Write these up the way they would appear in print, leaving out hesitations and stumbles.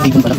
Dito pala.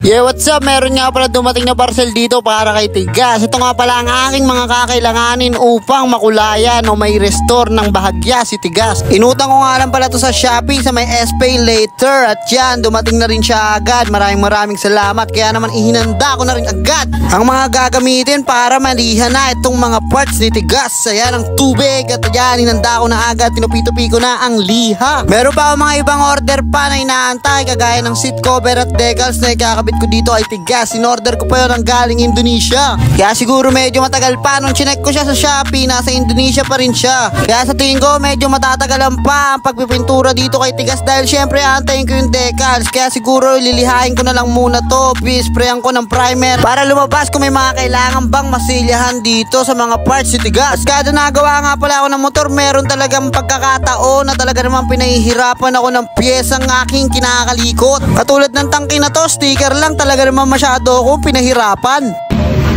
Yeah, what's up? Meron nga pala dumating na parcel dito para kay Tigas. Ito nga pala ang aking mga kakailanganin upang makulayan o may restore ng bahagya si Tigas. Inutang ko nga lang pala to sa Shopee sa may SPay later. At yan, dumating na rin siya agad. Maraming salamat. Kaya naman ihinanda ko na rin agad ang mga gagamitin para malihan na itong mga parts ni Tigas. Ayan ang tubig. At yan, hinanda ko na agad. Tinupi-tupi ko na ang liha. Meron pa ako mga ibang order pa na inaantay, kagaya ng seat cover at decals na ikakabit ko dito ay Tigas. In-order ko pa yun ang galing Indonesia. Kaya siguro medyo matagal pa. Nung chinek ko siya sa Shopee, nasa Indonesia pa rin siya. Kaya sa tingin ko medyo matatagalan pa ang pagpipintura dito kay Tigas dahil syempre aantayin ko yung decals. Kaya siguro lilihain ko na lang muna to. Sprayan ko ng primer para lumabas kung may mga kailangan bang masilyahan dito sa mga parts ni Tigas. Kada nagawa nga pala ako ng motor, meron talagang pagkakataon na talaga naman pinahihirapan ako ng piyesang aking kinakalikot. Katulad ng tangke na to, sticker lang, talaga naman masyado akong pinahirapan.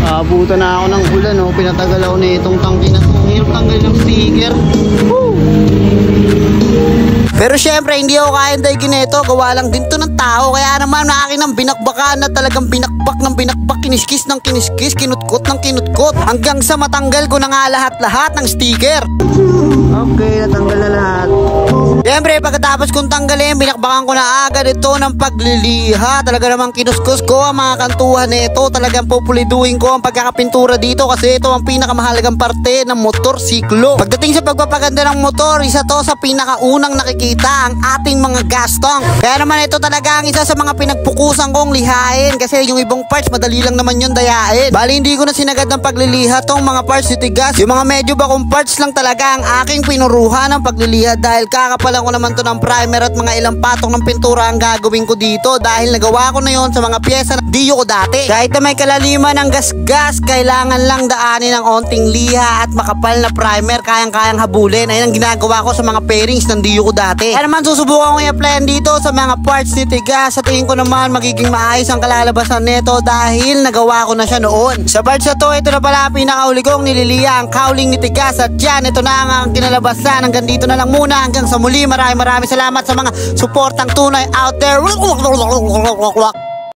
Abutan na ako ng ulan, oh. Pinatagal ako na itong tangke na to. Hirap tanggal ng sticker. Woo! Pero syempre hindi ako kayang daigin ito. Gawa lang din to ng tao. Kaya naman akin ang binakbakan na talagang binakbak ng binakbak, kiniskis ng kiniskis, kinutkot ng kinutkot, hanggang sa matanggal ko na nga lahat-lahat ng sticker. Okay, natanggal na lahat. Siyempre pagkatapos kong tanggalin, binakbakan ko na agad ito ng pagliliha. Talaga namang kinuskus ko ang mga kantuhan nito. Talagang pupuliduin ko ang pagkakapintura dito kasi ito ang pinakamahalagang parte ng motorsiklo. Pagdating sa pagpapaganda ng motor, isa to sa pinakaunang nakikita ang ating mga gastong. Kaya naman ito talaga ang isa sa mga pinagpukusan kong lihain kasi yung ibang parts madali lang naman yun dayain. Bali hindi ko na sinagad ng pagliliha tong mga parts ni Tigas. Yung mga medyo bakong parts lang talaga ang aking pinuruhan ng pagliliha dahil kakapalan ko naman to ng primer at mga ilang patong ng pintura ang gagawin ko dito dahil nagawa ko na yon sa mga pyesa na diyo ko dati. Kahit na may kalaliman ng gas-gas, kailangan lang daanin ng onting liha at makapal na primer, kayang-kayang habulin. Ayun ang ginagawa ko sa mga pairings ng diyo ko dati. Kaya naman susubukan ko i-applyan dito sa mga parts ni Tigas. Sa tingin ko naman magiging maayos ang kalalabasan nito dahil nagawa ko na siya noon. Sa parts na to, ito na pala pinakauli kong nililiha ang cowling ni Tigas. At yan, ito na ang kinalabasan. Hanggang dito na lang muna. Hanggang sa muli, maraming salamat sa mga suportang tunay out there.